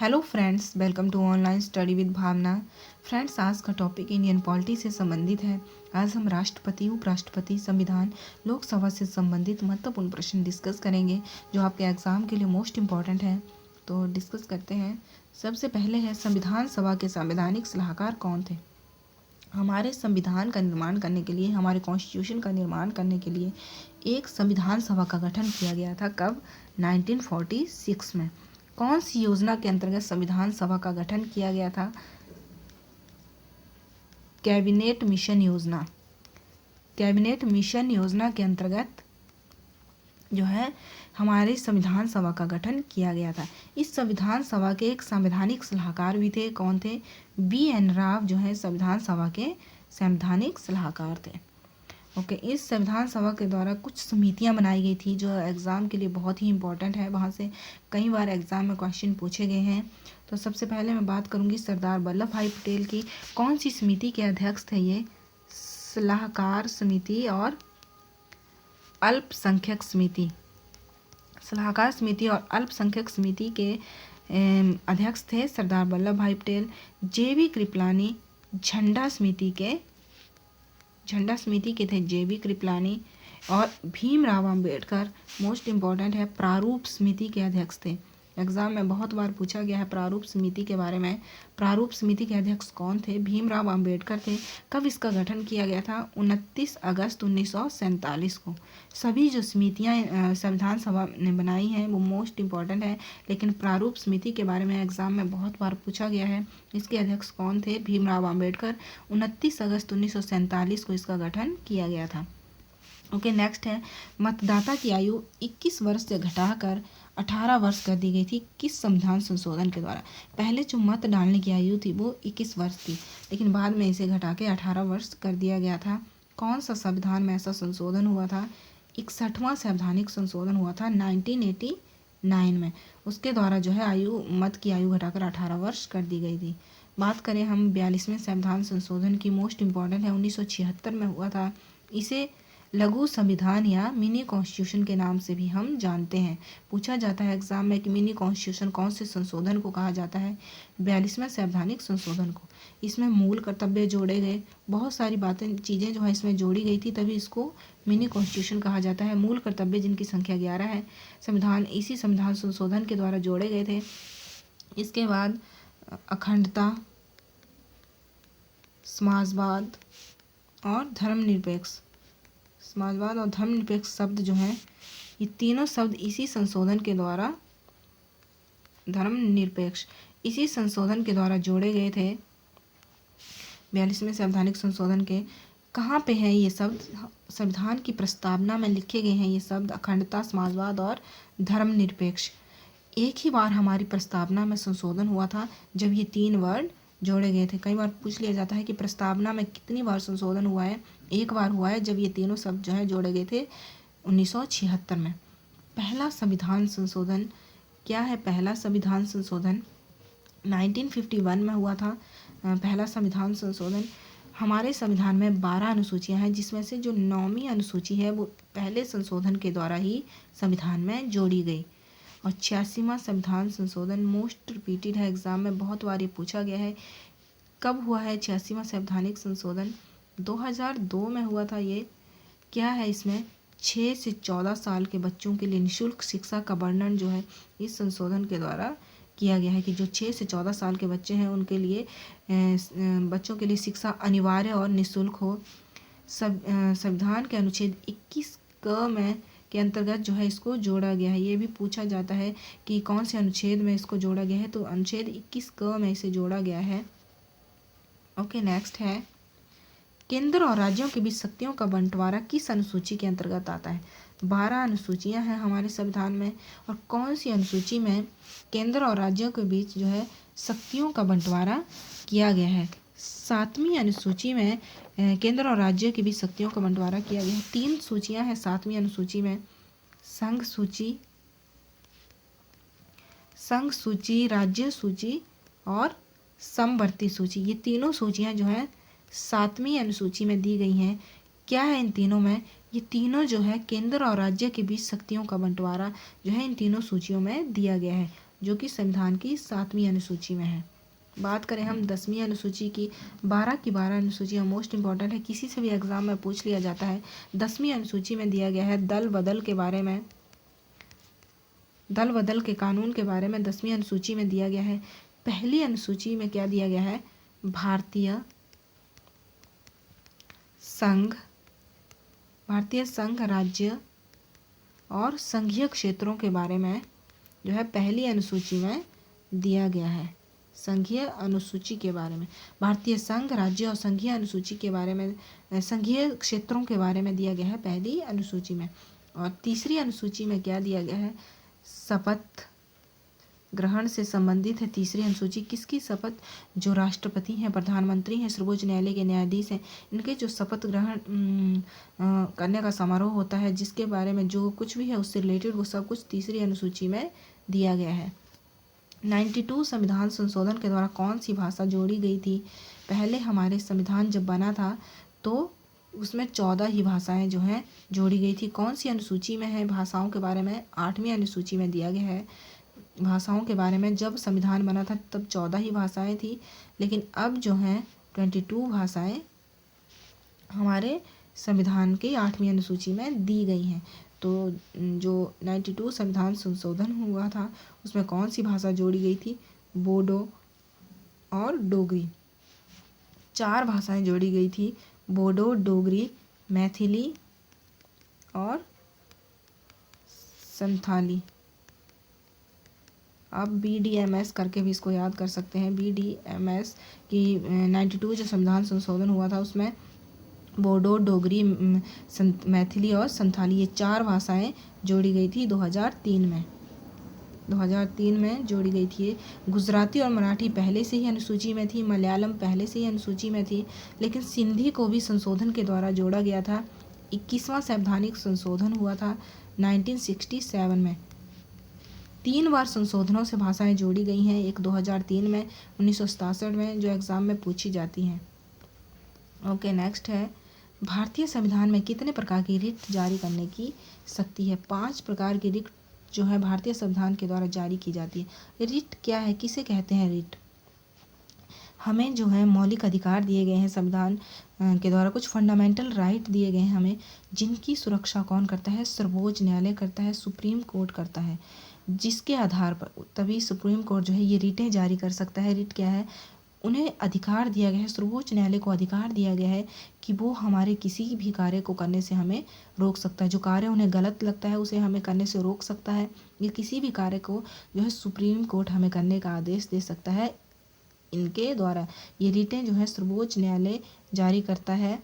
Hello friends, welcome to online study with Bhavna. Friends, आज का topic Indian polity से संबंधित है। आज हम राष्ट्रपति, उपराष्ट्रपति, संविधान, लोकसभा से संबंधित महत्वपूर्ण प्रश्न डिस्कस करेंगे जो आपके एग्जाम के लिए मोस्ट इम्पॉर्टेंट है। तो डिस्कस करते हैं। सबसे पहले है, संविधान सभा के संवैधानिक सलाहकार कौन थे? हमारे संविधान का निर्माण करने के लिए, हमारे कॉन्स्टिट्यूशन का निर्माण करने के लिए एक संविधान सभा का गठन किया गया था। कब? 1946 में। कौन सी योजना के अंतर्गत संविधान सभा का गठन किया गया था? कैबिनेट मिशन योजना। कैबिनेट मिशन योजना के अंतर्गत जो है हमारे संविधान सभा का गठन किया गया था। इस संविधान सभा के एक संवैधानिक सलाहकार भी थे। कौन थे? BN राव जो है संविधान सभा के संवैधानिक सलाहकार थे। ओके, इस संविधान सभा के द्वारा कुछ समितियां बनाई गई थी जो एग्ज़ाम के लिए बहुत ही इंपॉर्टेंट है। वहाँ से कई बार एग्ज़ाम में क्वेश्चन पूछे गए हैं। तो सबसे पहले मैं बात करूँगी सरदार वल्लभ भाई पटेल की। कौन सी समिति के अध्यक्ष थे ये? सलाहकार समिति और अल्पसंख्यक समिति। सलाहकार समिति और अल्पसंख्यक समिति के अध्यक्ष थे सरदार वल्लभ भाई पटेल। JB कृपलानी झंडा समिति के थे JB कृपलानी। और भीमराव अंबेडकर मोस्ट इम्पॉर्टेंट है, प्रारूप समिति के अध्यक्ष थे। एग्जाम में बहुत बार पूछा गया है प्रारूप समिति के बारे में। प्रारूप समिति के अध्यक्ष कौन थे? भीमराव अंबेडकर थे। कब इसका गठन किया गया था? 29 अगस्त 1947 को। सभी जो समितियां संविधान सभा ने बनाई हैं वो मोस्ट इम्पॉर्टेंट है, लेकिन प्रारूप समिति के बारे में एग्जाम में बहुत बार पूछा गया है। इसके अध्यक्ष कौन थे? भीमराव अंबेडकर। 29 अगस्त 1947 को इसका गठन किया गया था। ओके, नेक्स्ट है, मतदाता की आयु 21 वर्ष से घटाकर 18 वर्ष कर दी गई थी। किस संविधान संशोधन के द्वारा? पहले जो मत डालने की आयु थी वो 21 वर्ष थी, लेकिन बाद में इसे घटा के 18 वर्ष कर दिया गया था। कौन सा संविधान में ऐसा संशोधन हुआ था? 61वां संवैधानिक संशोधन हुआ था 1989 में। उसके द्वारा जो है मत की आयु घटाकर 18 वर्ष कर दी गई थी। बात करें हम 42वें संविधान संशोधन की, मोस्ट इम्पॉर्टेंट है, 1976 में हुआ था। इसे लघु संविधान या मिनी कॉन्स्टिट्यूशन के नाम से भी हम जानते हैं। पूछा जाता है एग्जाम में कि मिनी कॉन्स्टिट्यूशन कौन से संशोधन को कहा जाता है? 42वें संवैधानिक संशोधन को। इसमें मूल कर्तव्य जोड़े गए, बहुत सारी चीज़ें जो है इसमें जोड़ी गई थी, तभी इसको मिनी कॉन्स्टिट्यूशन कहा जाता है। मूल कर्तव्य जिनकी संख्या 11 है, इसी संविधान संशोधन के द्वारा जोड़े गए थे। इसके बाद अखंडता, समाजवाद और धर्मनिरपेक्ष शब्द जो हैं, ये तीनों शब्द इसी संशोधन के द्वारा इसी संशोधन के द्वारा जोड़े गए थे। 42वें संवैधानिक संशोधन के कहाँ पे हैं ये शब्द? संविधान की प्रस्तावना में लिखे गए हैं ये शब्द, अखंडता, समाजवाद और धर्मनिरपेक्ष। एक ही बार हमारी प्रस्तावना में संशोधन हुआ था जब ये 3 वर्ड जोड़े गए थे। कई बार पूछ लिया जाता है कि प्रस्तावना में कितनी बार संशोधन हुआ है? एक बार हुआ है जब ये तीनों शब्द जो है जोड़े गए थे 1976 में। पहला संविधान संशोधन क्या है? पहला संविधान संशोधन 1951 में हुआ था। पहला संविधान संशोधन। हमारे संविधान में 12 अनुसूचियां हैं, जिसमें से जो 9वीं अनुसूची है वो पहले संशोधन के द्वारा ही संविधान में जोड़ी गई। और 86वां संविधान संशोधन मोस्ट रिपीटेड है, एग्जाम में बहुत बार ये पूछा गया है। कब हुआ है 86वां संवैधानिक संशोधन? 2002 में हुआ था ये। क्या है इसमें? 6 से 14 साल के बच्चों के लिए निःशुल्क शिक्षा का वर्णन जो है इस संशोधन के द्वारा किया गया है कि जो 6 से 14 साल के बच्चे हैं उनके लिए बच्चों के लिए शिक्षा अनिवार्य और निःशुल्क हो। संविधान के अनुच्छेद 21 के अंतर्गत जो है इसको जोड़ा गया है। ये भी पूछा जाता है कि कौन से अनुच्छेद में इसको जोड़ा गया है, तो अनुच्छेद 21 में इसे जोड़ा गया है। ओके, नेक्स्ट है, केंद्र और राज्यों के बीच शक्तियों का बंटवारा किस अनुसूची के अंतर्गत आता है? 12 अनुसूचियां हैं हमारे संविधान में, और कौन सी अनुसूची में केंद्र और राज्यों के बीच जो है शक्तियों का बंटवारा किया गया है? 7वीं अनुसूची में केंद्र और राज्यों के बीच शक्तियों का बंटवारा किया गया है। 3 सूचियां हैं 7वीं अनुसूची में, संघ सूची, राज्य सूची और समवर्ती सूची। ये तीनों सूचियां जो है 7वीं अनुसूची में दी गई हैं। क्या है इन तीनों में? ये तीनों जो है केंद्र और राज्य के बीच शक्तियों का बंटवारा जो है इन तीनों सूचियों में दिया गया है। जो कि संविधान की 7वीं अनुसूची में है। बात करें हम 10वीं अनुसूची की, 12 की 12 अनुसूचियाँ मोस्ट इंपॉर्टेंट है, किसी से भी एग्जाम में पूछ लिया जाता है। 10वीं अनुसूची में दिया गया है दल बदल के बारे में, दल बदल के कानून के बारे में 10वीं अनुसूची में दिया गया है। पहली अनुसूची में क्या दिया गया है, भारतीय संघ राज्य और संघीय क्षेत्रों के बारे में जो है पहली अनुसूची में दिया गया है। संघीय अनुसूची के बारे में, भारतीय संघ राज्य और संघीय अनुसूची के बारे में, संघीय क्षेत्रों के बारे में दिया गया है पहली अनुसूची में। और तीसरी अनुसूची में क्या दिया गया है, शपथ ग्रहण से संबंधित है तीसरी अनुसूची। किसकी शपथ, जो राष्ट्रपति हैं, प्रधानमंत्री हैं, सर्वोच्च न्यायालय के न्यायाधीश हैं, इनके जो शपथ ग्रहण करने का समारोह होता है, जिसके बारे में जो कुछ भी है उससे रिलेटेड वो सब कुछ तीसरी अनुसूची में दिया गया है। 92 संविधान संशोधन के द्वारा कौन सी भाषा जोड़ी गई थी। पहले हमारे संविधान जब बना था तो उसमें 14 ही भाषाएं जो हैं जोड़ी गई थी। कौन सी अनुसूची में है भाषाओं के बारे में, 8वीं अनुसूची में दिया गया है भाषाओं के बारे में। जब संविधान बना था तब 14 ही भाषाएं थी, लेकिन अब जो हैं 22 भाषाएं हमारे संविधान के 8वीं अनुसूची में दी गई हैं। तो जो 92 संविधान संशोधन हुआ था उसमें कौन सी भाषा जोड़ी गई थी, बोडो और डोगरी। 4 भाषाएं जोड़ी गई थी, बोडो, डोगरी, मैथिली और संथाली। आप BDMS करके भी इसको याद कर सकते हैं। BDMS की 92 जो संविधान संशोधन हुआ था उसमें बोडो, डोगरी, मैथिली और संथाली ये 4 भाषाएं जोड़ी गई थी 2003 में जोड़ी गई थी। गुजराती और मराठी पहले से ही अनुसूची में थी, मलयालम पहले से ही अनुसूची में थी, लेकिन सिंधी को भी संशोधन के द्वारा जोड़ा गया था। 21वां संवैधानिक संशोधन हुआ था 1967 में। 3 बार संशोधनों से भाषाएं जोड़ी गई हैं, एक 2003 में, 1967 में, जो एग्ज़ाम में पूछी जाती हैं। ओके, नेक्स्ट है भारतीय संविधान में कितने प्रकार की रिट जारी करने की शक्ति है। 5 प्रकार की रिट जो है भारतीय संविधान के द्वारा जारी की जाती है। रिट क्या है, किसे कहते हैं रिट। हमें जो है मौलिक अधिकार दिए गए हैं संविधान के द्वारा, कुछ फंडामेंटल राइट दिए गए हैं हमें, जिनकी सुरक्षा कौन करता है, सर्वोच्च न्यायालय करता है, सुप्रीम कोर्ट करता है, जिसके आधार पर तभी सुप्रीम कोर्ट जो है ये रिटें जारी कर सकता है। रिट क्या है, उन्हें अधिकार दिया गया है, सर्वोच्च न्यायालय को अधिकार दिया गया है कि वो हमारे किसी भी कार्य को करने से हमें रोक सकता है। जो कार्य उन्हें गलत लगता है उसे हमें करने से रोक सकता है। ये किसी भी कार्य को जो है सुप्रीम कोर्ट हमें करने का आदेश दे सकता है। इनके द्वारा ये रिटें जो है सर्वोच्च न्यायालय जारी करता है।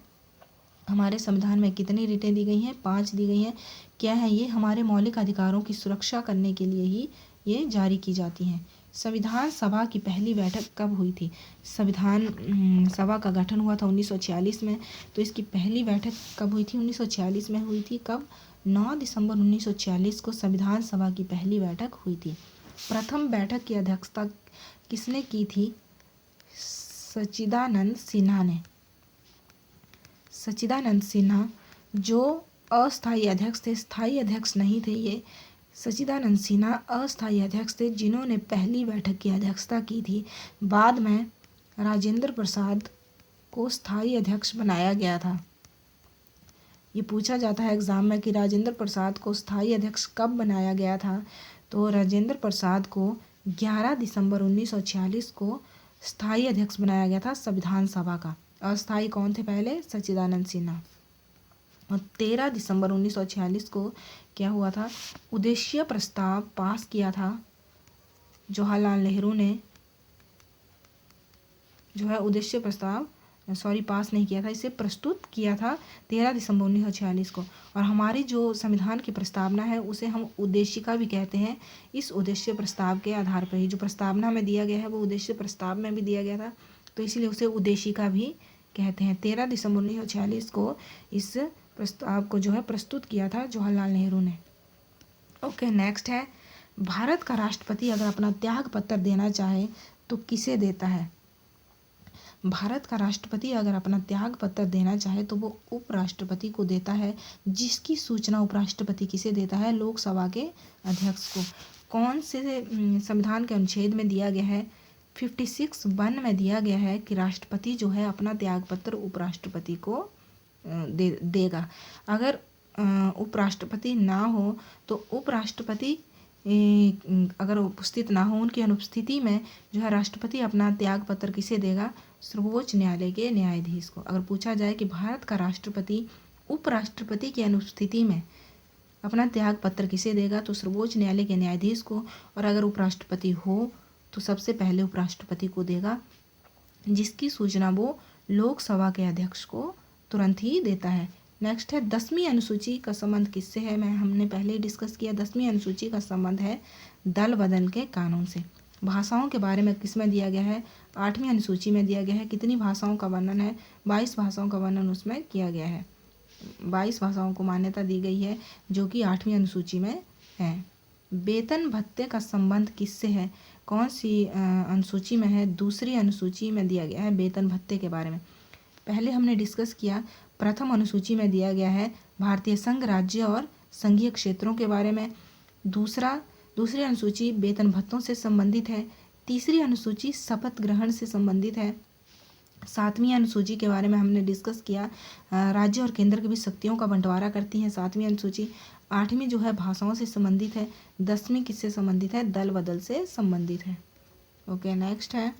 हमारे संविधान में कितनी रिटें दी गई हैं, 5 दी गई हैं। क्या है ये, हमारे मौलिक अधिकारों की सुरक्षा करने के लिए ही ये जारी की जाती हैं। संविधान सभा की पहली बैठक कब हुई थी। संविधान सभा का गठन हुआ था 1946 में, तो इसकी पहली बैठक कब हुई थी, 1946 में हुई थी। कब, 9 दिसंबर 1946 को संविधान सभा की पहली बैठक हुई थी। प्रथम बैठक की अध्यक्षता किसने की थी, सच्चिदानंद सिन्हा ने। सच्चिदानंद सिन्हा जो अस्थायी अध्यक्ष थे, स्थायी अध्यक्ष नहीं थे ये। सच्चिदानंद सिन्हा अस्थायी अध्यक्ष थे जिन्होंने पहली बैठक की अध्यक्षता की थी। बाद में राजेंद्र प्रसाद को स्थायी अध्यक्ष बनाया गया था। ये पूछा जाता है एग्ज़ाम में कि राजेंद्र प्रसाद को स्थायी अध्यक्ष कब बनाया गया था, तो राजेंद्र प्रसाद को 11 दिसंबर 1946 को स्थायी अध्यक्ष बनाया गया था संविधान सभा का। अस्थायी कौन थे पहले, सच्चिदानंद सिन्हा। और 13 दिसंबर 1946 को क्या हुआ था, उद्देश्य प्रस्ताव पास किया था जवाहरलाल नेहरू ने, जो है उद्देश्य प्रस्ताव पास नहीं किया था, इसे प्रस्तुत किया था 13 दिसंबर 1946 को। और हमारी जो संविधान की प्रस्तावना है उसे हम उद्देशिका भी कहते हैं। इस उद्देश्य प्रस्ताव के आधार पर ही जो प्रस्तावना में दिया गया है वो उद्देश्य प्रस्ताव में भी दिया गया था, तो इसलिए उसे उद्देशिका भी कहते हैं। 13 दिसंबर 1946 को इस प्रस्ताव को जो है प्रस्तुत किया था जवाहरलाल नेहरू ने। ओके, नेक्स्ट है भारत का राष्ट्रपति अगर अपना त्याग पत्र देना चाहे तो किसे देता है। भारत का राष्ट्रपति अगर अपना त्याग पत्र देना चाहे तो वो उपराष्ट्रपति को देता है, जिसकी सूचना उपराष्ट्रपति किसे देता है, लोकसभा के अध्यक्ष को। कौन से संविधान के अनुच्छेद में दिया गया है? 56(1) में दिया गया है कि राष्ट्रपति जो है अपना त्यागपत्र उपराष्ट्रपति को देगा। अगर उपराष्ट्रपति ना हो तो उपराष्ट्रपति अगर उपस्थित ना हो, उनकी अनुपस्थिति में जो है राष्ट्रपति अपना त्यागपत्र किसे देगा? सर्वोच्च न्यायालय के न्यायाधीश को। अगर पूछा जाए कि भारत का राष्ट्रपति उपराष्ट्रपति की अनुपस्थिति में अपना त्यागपत्र किसे देगा, तो सर्वोच्च न्यायालय के न्यायाधीश को। और अगर उपराष्ट्रपति हो तो सबसे पहले उपराष्ट्रपति को देगा, जिसकी सूचना वो लोकसभा के अध्यक्ष को तुरंत ही देता है। नेक्स्ट है 10वीं अनुसूची का संबंध किससे है? हमने पहले ही डिस्कस किया। 10वीं अनुसूची का संबंध है दल बदल के कानून से। भाषाओं के बारे में किसमें दिया गया है? 8वीं अनुसूची में दिया गया है। कितनी भाषाओं का वर्णन है? 22 भाषाओं का वर्णन उसमें किया गया है। 22 भाषाओं को मान्यता दी गई है, जो कि 8वीं अनुसूची में है। वेतन भत्ते का संबंध किससे है? कौन सी अनुसूची में है? 2री अनुसूची में दिया गया है वेतन भत्ते के बारे में। पहले हमने डिस्कस किया, प्रथम अनुसूची में दिया गया है भारतीय संघ, राज्य और संघीय क्षेत्रों के बारे में। दूसरी अनुसूची वेतन भत्तों से संबंधित है। तीसरी अनुसूची शपथ ग्रहण से संबंधित है। 7वीं अनुसूची के बारे में हमने डिस्कस किया, राज्य और केंद्र के बीच शक्तियों का बंटवारा करती है 7वीं अनुसूची। 8वीं जो है भाषाओं से संबंधित है। 10वीं किससे संबंधित है? दल बदल से संबंधित है। ओके, नेक्स्ट है,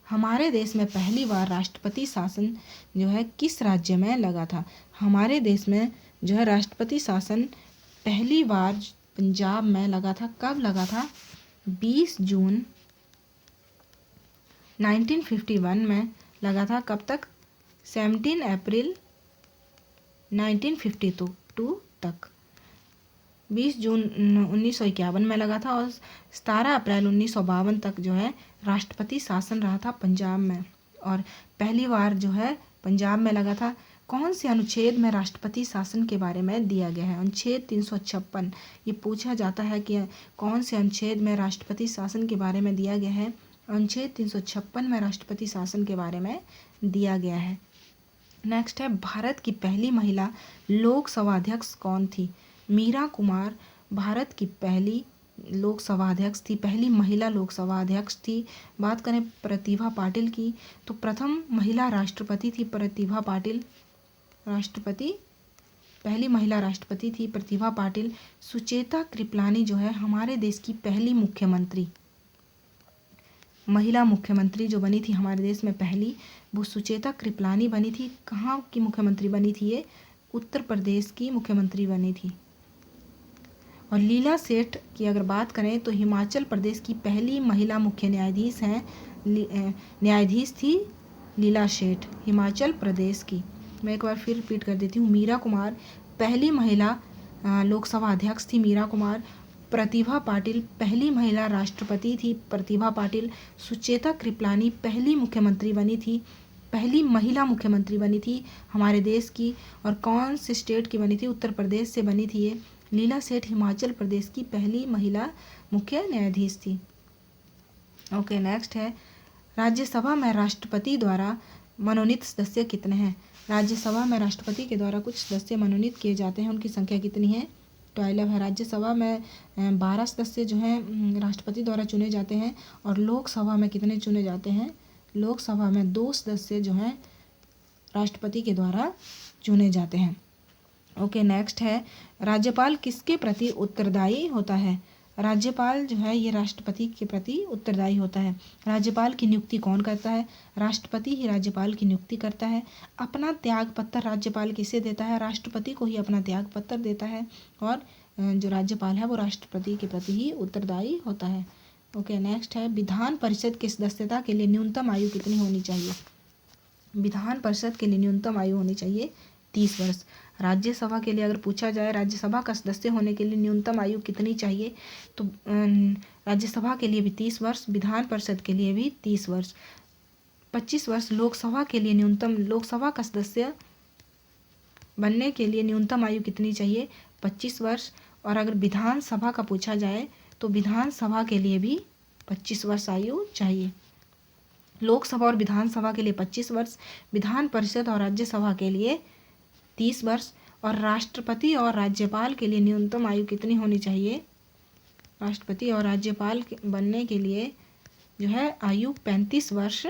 हमारे देश में पहली बार राष्ट्रपति शासन जो है किस राज्य में लगा था? हमारे देश में जो है राष्ट्रपति शासन पहली बार पंजाब में लगा था। कब लगा था? 20 जून 1951 में लगा था। कब तक? 17 अप्रैल 1952 तक। 20 जून 1951 में लगा था और 17 अप्रैल 1952 तक जो है राष्ट्रपति शासन रहा था पंजाब में। और पहली बार जो है पंजाब में लगा था। कौन से अनुच्छेद में राष्ट्रपति शासन के बारे में दिया गया है? अनुच्छेद 356। ये पूछा जाता है कि कौन से अनुच्छेद में राष्ट्रपति शासन के बारे में दिया गया है? अनुच्छेद 356 में राष्ट्रपति शासन के बारे में दिया गया है। नेक्स्ट है, भारत की पहली महिला लोकसभा अध्यक्ष कौन थी? मीरा कुमार भारत की पहली लोकसभा अध्यक्ष थी, पहली महिला लोकसभा अध्यक्ष थी। बात करें प्रतिभा पाटिल की, तो प्रथम महिला राष्ट्रपति थी प्रतिभा पाटिल। पहली महिला राष्ट्रपति थी प्रतिभा पाटिल। सुचेता कृपलानी जो है हमारे देश की पहली महिला मुख्यमंत्री जो बनी थी हमारे देश में पहली, वो सुचेता कृपलानी बनी थी। कहाँ की मुख्यमंत्री बनी थी ये? उत्तर प्रदेश की मुख्यमंत्री बनी थी। और लीला सेठ की अगर बात करें तो हिमाचल प्रदेश की पहली महिला मुख्य न्यायाधीश हैं। न्यायाधीश थी लीला सेठ, हिमाचल प्रदेश की। मैं एक बार फिर रिपीट कर देती हूँ। मीरा कुमार पहली महिला लोकसभा अध्यक्ष थी, मीरा कुमार। प्रतिभा पाटिल पहली महिला राष्ट्रपति थी, प्रतिभा पाटिल। सुचेता कृपलानी पहली मुख्यमंत्री बनी थी, पहली महिला मुख्यमंत्री बनी थी हमारे देश की। और कौन से स्टेट की बनी थी? उत्तर प्रदेश से बनी थी ये। लीला सेठ हिमाचल प्रदेश की पहली महिला मुख्य न्यायाधीश थी। ओके, नेक्स्ट है, राज्यसभा में राष्ट्रपति द्वारा मनोनीत सदस्य कितने हैं? राज्यसभा में राष्ट्रपति के द्वारा कुछ सदस्य मनोनीत किए जाते हैं, उनकी संख्या कितनी है? 12 है। राज्यसभा में 12 सदस्य जो हैं राष्ट्रपति द्वारा चुने जाते हैं। और लोकसभा में कितने चुने जाते हैं? लोकसभा में 2 सदस्य जो हैं राष्ट्रपति के द्वारा चुने जाते हैं। ओके, नेक्स्ट है, राज्यपाल किसके प्रति उत्तरदायी होता है? राज्यपाल जो है ये राष्ट्रपति के प्रति उत्तरदायी होता है। राज्यपाल की नियुक्ति कौन करता है? राष्ट्रपति ही राज्यपाल की नियुक्ति करता है। अपना त्यागपत्र राज्यपाल किसे देता है? राष्ट्रपति को ही अपना त्यागपत्र देता है। और जो राज्यपाल है वो राष्ट्रपति के प्रति ही उत्तरदायी होता है। ओके, नेक्स्ट है, विधान परिषद की सदस्यता के लिए न्यूनतम आयु कितनी होनी चाहिए? विधान परिषद के लिए न्यूनतम आयु होनी चाहिए 30 वर्ष। राज्यसभा के लिए अगर पूछा जाए राज्यसभा का सदस्य होने के लिए न्यूनतम आयु कितनी चाहिए, तो राज्यसभा के लिए भी 30 वर्ष, विधान परिषद के लिए भी 30 वर्ष। 25 वर्ष लोकसभा के लिए न्यूनतम, लोकसभा का सदस्य बनने के लिए न्यूनतम आयु कितनी चाहिए? 25 वर्ष। और अगर विधानसभा का पूछा जाए तो विधानसभा के लिए भी 25 वर्ष आयु चाहिए। लोकसभा और विधानसभा के लिए 25 वर्ष, विधान परिषद और राज्यसभा के लिए 30 वर्ष। और राष्ट्रपति और राज्यपाल के लिए न्यूनतम आयु कितनी होनी चाहिए? राष्ट्रपति और राज्यपाल बनने के लिए जो है आयु 35 वर्ष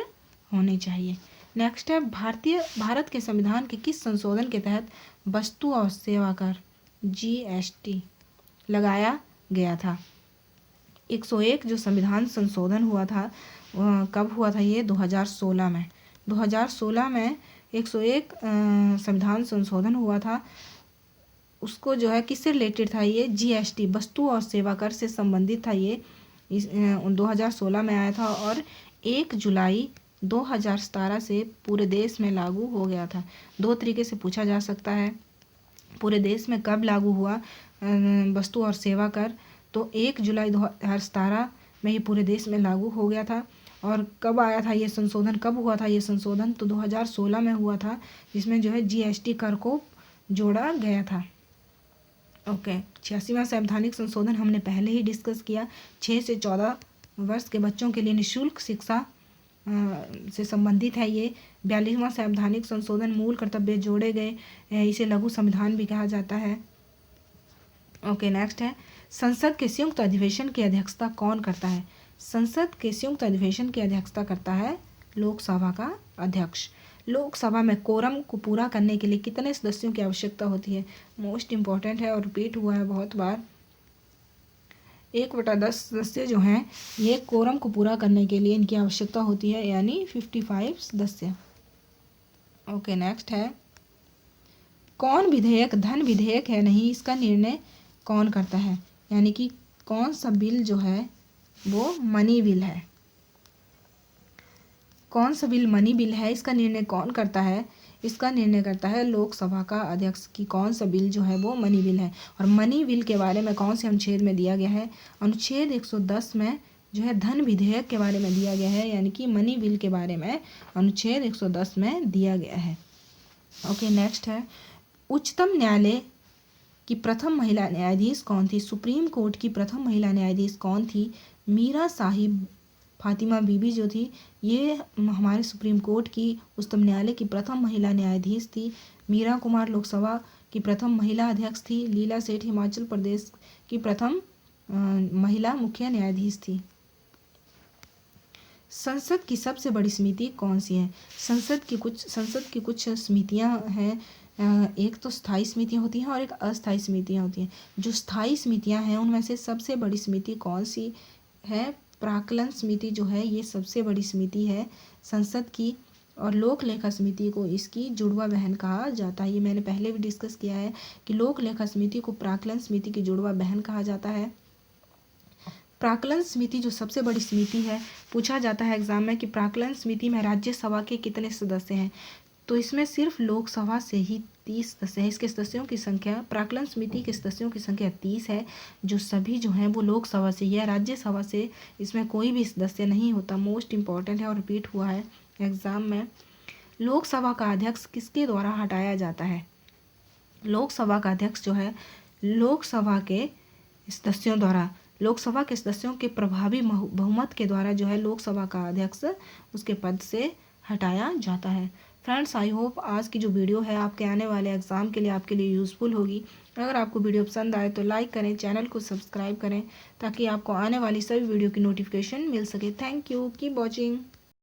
होनी चाहिए। नेक्स्ट है, भारत के संविधान के किस संशोधन के तहत वस्तु और सेवा कर GST लगाया गया था? 101 जो संविधान संशोधन हुआ था वह कब हुआ था? ये 2016 में। 2016 में 101 संविधान संशोधन हुआ था। उसको जो है किससे रिलेटेड था? ये GST वस्तु और सेवा कर से संबंधित था। ये 2016 में आया था और 1 जुलाई 2017 से पूरे देश में लागू हो गया था। दो तरीके से पूछा जा सकता है, पूरे देश में कब लागू हुआ वस्तु और सेवा कर? तो 1 जुलाई 2017 में ये पूरे देश में लागू हो गया था। और कब आया था ये संशोधन, कब हुआ था ये संशोधन? तो 2016 में हुआ था, जिसमें जो है GST कर को जोड़ा गया था। ओके, 86वां संवैधानिक संशोधन हमने पहले ही डिस्कस किया। 6 से 14 वर्ष के बच्चों के लिए निःशुल्क शिक्षा से संबंधित है ये। 42वां संवैधानिक संशोधन मूल कर्तव्य जोड़े गए, इसे लघु संविधान भी कहा जाता है। ओके, नेक्स्ट है, संसद के संयुक्त अधिवेशन की अध्यक्षता कौन करता है? संसद के संयुक्त अधिवेशन की अध्यक्षता करता है लोकसभा का अध्यक्ष। लोकसभा में कोरम को पूरा करने के लिए कितने सदस्यों की आवश्यकता होती है? मोस्ट इम्पॉर्टेंट है और रिपीट हुआ है बहुत बार। 1/10 सदस्य जो हैं ये कोरम को पूरा करने के लिए इनकी आवश्यकता होती है, यानी 55 सदस्य। ओके, नेक्स्ट है, कौन विधेयक धन विधेयक है नहीं, इसका निर्णय कौन करता है? यानी कि कौन सा बिल जो है वो मनी बिल है? कौन सा बिल मनी बिल है, इसका निर्णय कौन करता है? इसका निर्णय करता है लोकसभा का अध्यक्ष कि कौन सा बिल जो है वो मनी बिल है। और मनी बिल के बारे में कौन से अनुच्छेद में दिया गया है? अनुच्छेद 110 में जो है धन विधेयक के बारे में दिया गया है, यानी कि मनी बिल के बारे में अनुच्छेद 110 में दिया गया है। ओके, नेक्स्ट है, उच्चतम न्यायालय की प्रथम महिला न्यायाधीश कौन थी? सुप्रीम कोर्ट की प्रथम महिला न्यायाधीश कौन थी? मीरा साहिब फातिमा बीबी जो थी, ये हमारे सुप्रीम कोर्ट की उच्चतम न्यायालय की प्रथम महिला न्यायाधीश थी। मीरा कुमार लोकसभा की प्रथम महिला अध्यक्ष थी। लीला सेठ हिमाचल प्रदेश की प्रथम महिला मुख्य न्यायाधीश थी। संसद की सबसे बड़ी समिति कौन सी है? संसद की कुछ समितियां हैं। एक तो स्थायी समितियां होती हैं और एक अस्थायी समितियां होती हैं। जो स्थायी समितियां हैं उनमें से सबसे बड़ी समिति कौन सी है? प्राक्कलन समिति जो है ये सबसे बड़ी समिति है संसद की। और लोक लेखा समिति को इसकी जुड़वा बहन कहा जाता है। ये मैंने पहले भी डिस्कस किया है कि लोक लेखा समिति को प्राक्कलन समिति की जुड़वा बहन कहा जाता है। प्राक्कलन समिति जो सबसे बड़ी समिति है, पूछा जाता है एग्जाम में कि प्राक्कलन समिति में राज्यसभा के कितने सदस्य हैं? तो इसमें सिर्फ लोकसभा से ही 30 सदस्य हैं। इसके सदस्यों की संख्या, प्राक्कलन समिति के सदस्यों की संख्या 30 है, जो सभी जो हैं वो लोकसभा से या राज्यसभा से इसमें कोई भी सदस्य नहीं होता। मोस्ट इम्पॉर्टेंट है और रिपीट हुआ है एग्जाम में। लोकसभा का अध्यक्ष किसके द्वारा हटाया जाता है? लोकसभा का अध्यक्ष जो है लोकसभा के सदस्यों द्वारा, लोकसभा के सदस्यों के प्रभावी बहुमत के द्वारा जो है लोकसभा का अध्यक्ष उसके पद से हटाया जाता है। फ्रेंड्स, आई होप आज की जो वीडियो है आपके आने वाले एग्ज़ाम के लिए आपके लिए यूज़फुल होगी। अगर आपको वीडियो पसंद आए तो लाइक करें, चैनल को सब्सक्राइब करें ताकि आपको आने वाली सभी वीडियो की नोटिफिकेशन मिल सके। Thank you, keep watching.